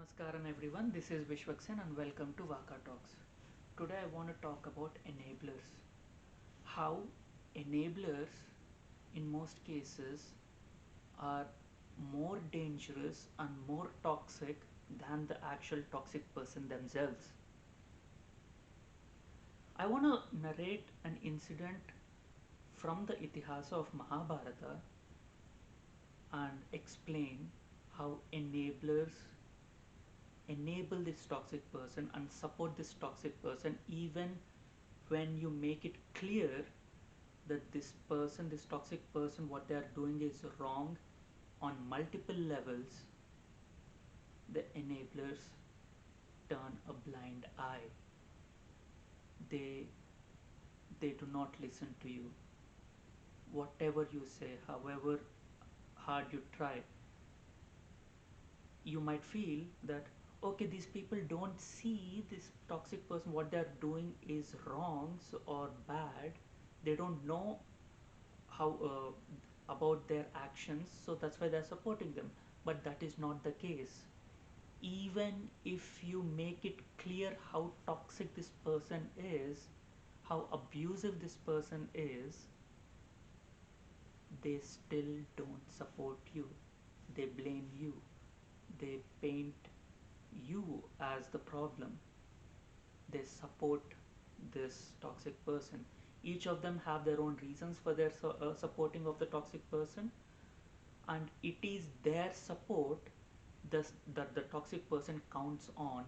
Namaskaram everyone, this is Vishwaksen and welcome to Vaka Talks. Today I want to talk about enablers. How enablers in most cases are more dangerous and more toxic than the actual toxic person themselves. I want to narrate an incident from the Itihasa of Mahabharata and explain how enablers enable this toxic person and support this toxic person even when you make it clear that this toxic person, what they are doing is wrong on multiple levels. The enablers turn a blind eye. They they do not listen to you. Whatever you say, however hard you try, you might feel that okay, these people don't see this toxic person, what they're doing is wrong or bad. They don't know how about their actions, so that's why they're supporting them. But that is not the case. Even if you make it clear how toxic this person is, how abusive this person is, they still don't support you. They blame you. They paint you as the problem. They support this toxic person. Each of them have their own reasons for their supporting of the toxic person, and it is their support that the toxic person counts on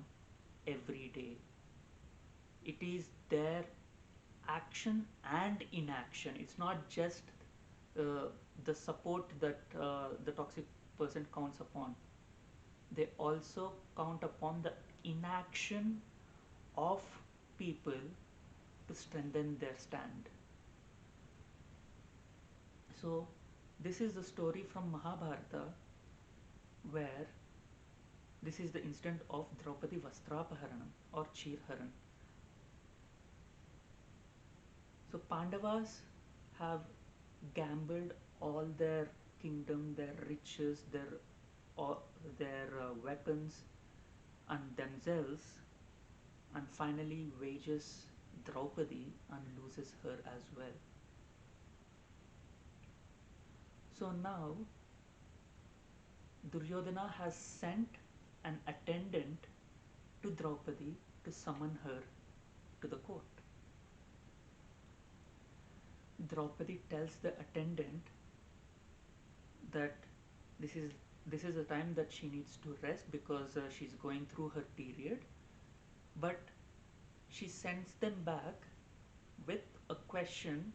every day. It is their action and inaction. It's not just uh, the support that the toxic person counts upon. They also count upon the inaction of people to strengthen their stand. So, this is the story from Mahabharata where this is the incident of Draupadi Vastrapaharanam or Chirharan. So, Pandavas have gambled all their kingdom, their riches, their weapons, and themselves, and finally wages Draupadi and loses her as well. So now Duryodhana has sent an attendant to Draupadi to summon her to the court. Draupadi tells the attendant that this is this is the time that she needs to rest because she's going through her period, but she sends them back with a questioning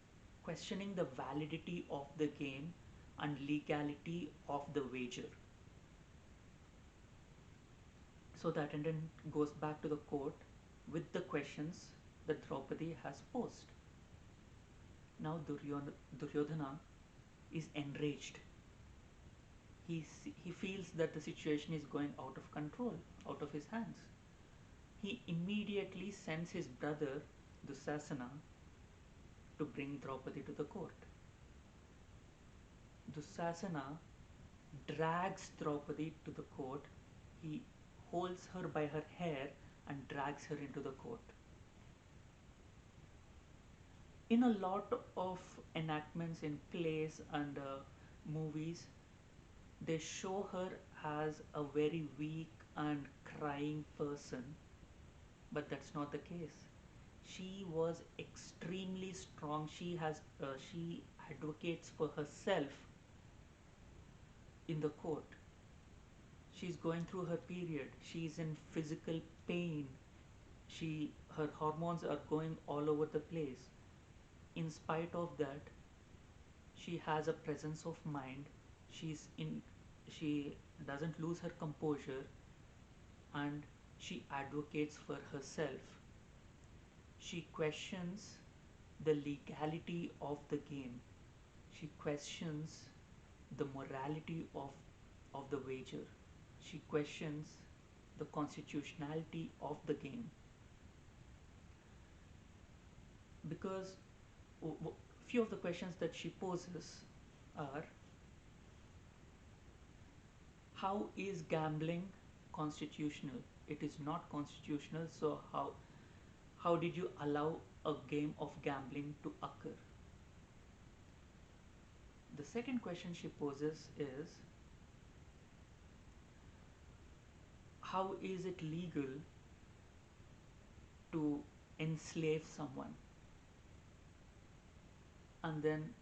the validity of the game and legality of the wager. So the attendant goes back to the court with the questions that Draupadi has posed. Now Duryodhana is enraged. He feels that the situation is going out of control, out of his hands. He immediately sends his brother Dusasana to bring Draupadi to the court. Dusasana drags Draupadi to the court. He holds her by her hair and drags her into the court. In a lot of enactments in plays and movies, they show her as a very weak and crying person, but that's not the case. She was extremely strong. She advocates for herself in the court. She's going through her period. She's in physical pain. Her hormones are going all over the place. In spite of that, she has a presence of mind. She's in she doesn't lose her composure, and she advocates for herself. She questions the legality of the game. She questions the morality of the wager. She questions the constitutionality of the game, because few of the questions that she poses are: how is gambling constitutional. It is not constitutional, so how did you allow a game of gambling to occur? The second question she poses is, how is it legal to enslave someone? And then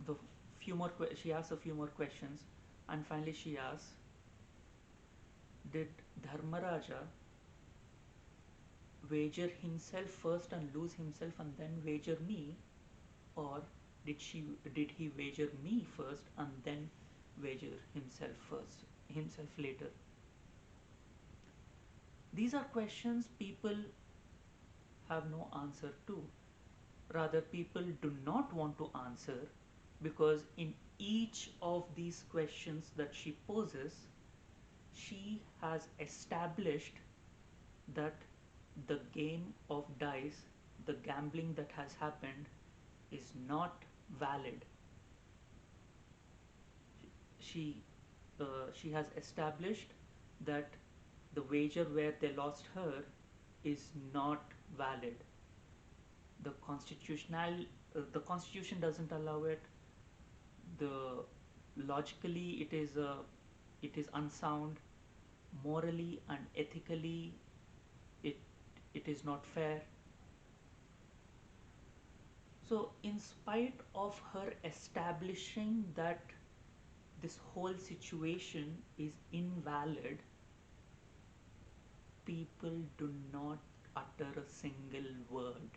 the she asks a few more questions, and finally she asks, did Dharmaraja wager himself first and lose himself and then wager me, or did he wager me first and then wager himself later? These are questions people have no answer to. Rather, people do not want to answer, because in each of these questions that she poses, she has established that the game of dice, the gambling that has happened, is not valid. She she has established that the wager where they lost her is not valid. The constitution doesn't allow it. The logically it is unsound. Morally and ethically it it is not fair. So in spite of her establishing that this whole situation is invalid, people do not utter a single word.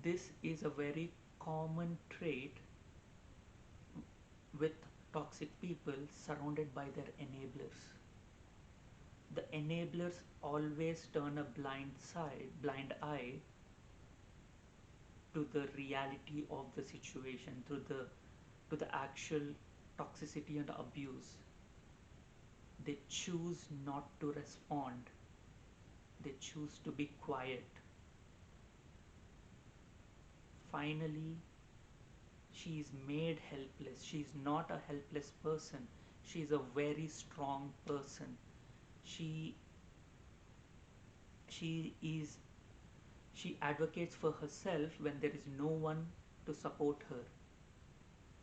This is a very common trait with toxic people surrounded by their enablers. The enablers always turn a blind eye to the reality of the situation, to the actual toxicity and abuse. They choose not to respond. They choose to be quiet. Finally, she is made helpless. She is not a helpless person. She is a very strong person. She she is she advocates for herself when there is no one to support her.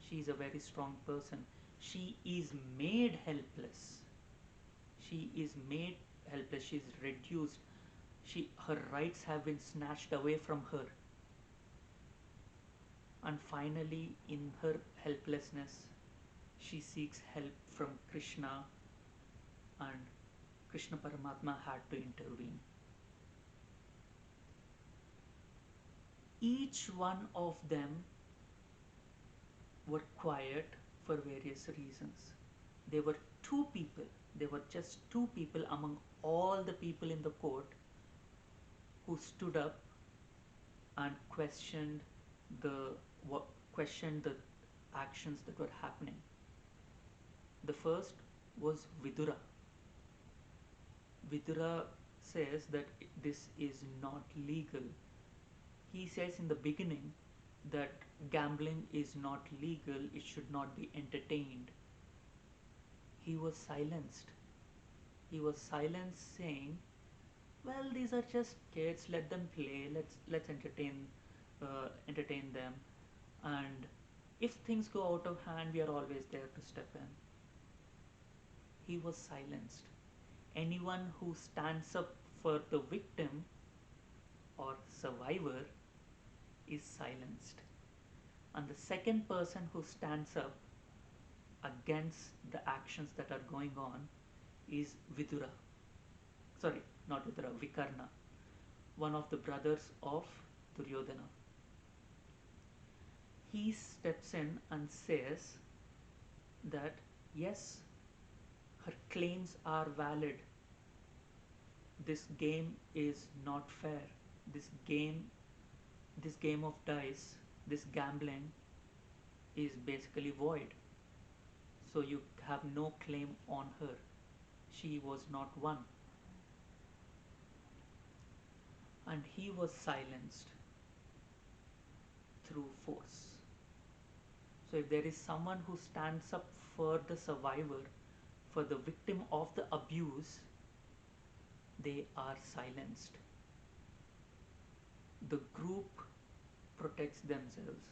She is a very strong person. She is made helpless. She is made helpless. She is reduced. Her rights have been snatched away from her. And finally, in her helplessness, she seeks help from Krishna, and Krishna Paramatma had to intervene. Each one of them were quiet for various reasons. They were two people, they were just two people among all the people in the court who stood up and the questioned the actions that were happening. The first was Vidura. Vidura says that this is not legal. He says in the beginning that gambling is not legal, it should not be entertained. He was silenced. He was silenced, saying, well, these are just kids, let them play, let's entertain them, and if things go out of hand, we are always there to step in. He was silenced. Anyone who stands up for the victim or survivor is silenced. And the second person who stands up against the actions that are going on is Vidura. Sorry, not Vidura, Vikarna, one of the brothers of Duryodhana. He steps in and says that yes, her claims are valid. This game is not fair. This game of dice, this gambling is basically void. So you have no claim on her. She was not one. And he was silenced through force. So if there is someone who stands up for the survivor, For the victim of the abuse, they are silenced. The group protects themselves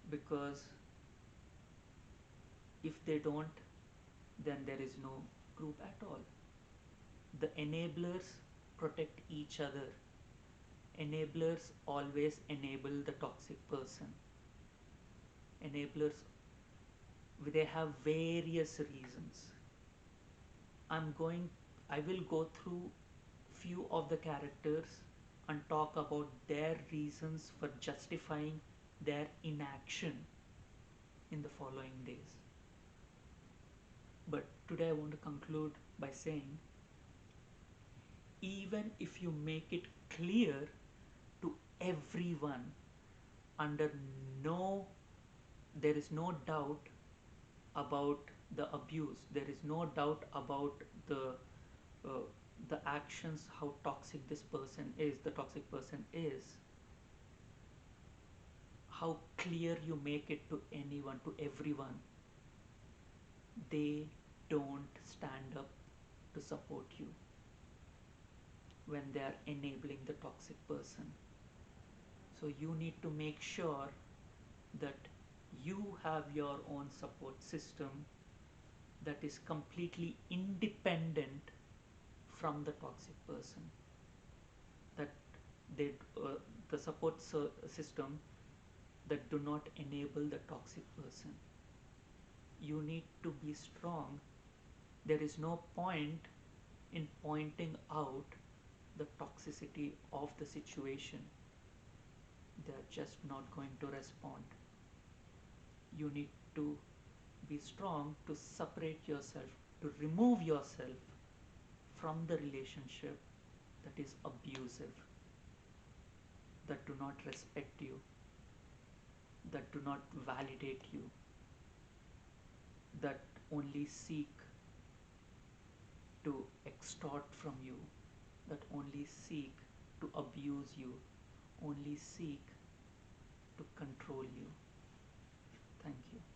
because if they don't, then there is no group at all. The enablers protect each other. Enablers always enable the toxic person. Enablers, they have various reasons. I will go through few of the characters and talk about their reasons for justifying their inaction in the following days. But today I want to conclude by saying, even if you make it clear to everyone, under no there is no doubt about the abuse, there is no doubt about uh, the actions, how toxic this person is, the toxic person is, how clear you make it to anyone, to everyone, they don't stand up to support you when they are enabling the toxic person. So you need to make sure that you have your own support system that is completely independent from the toxic person, that they the system that do not enable the toxic person. You need to be strong. There is no point in pointing out the toxicity of the situation. They are just not going to respond. You need to be strong to separate yourself, to remove yourself from the relationship that is abusive, that do not respect you, that do not validate you, that only seek to extort from you, that only seek to abuse you, only seek to control you. Thank you.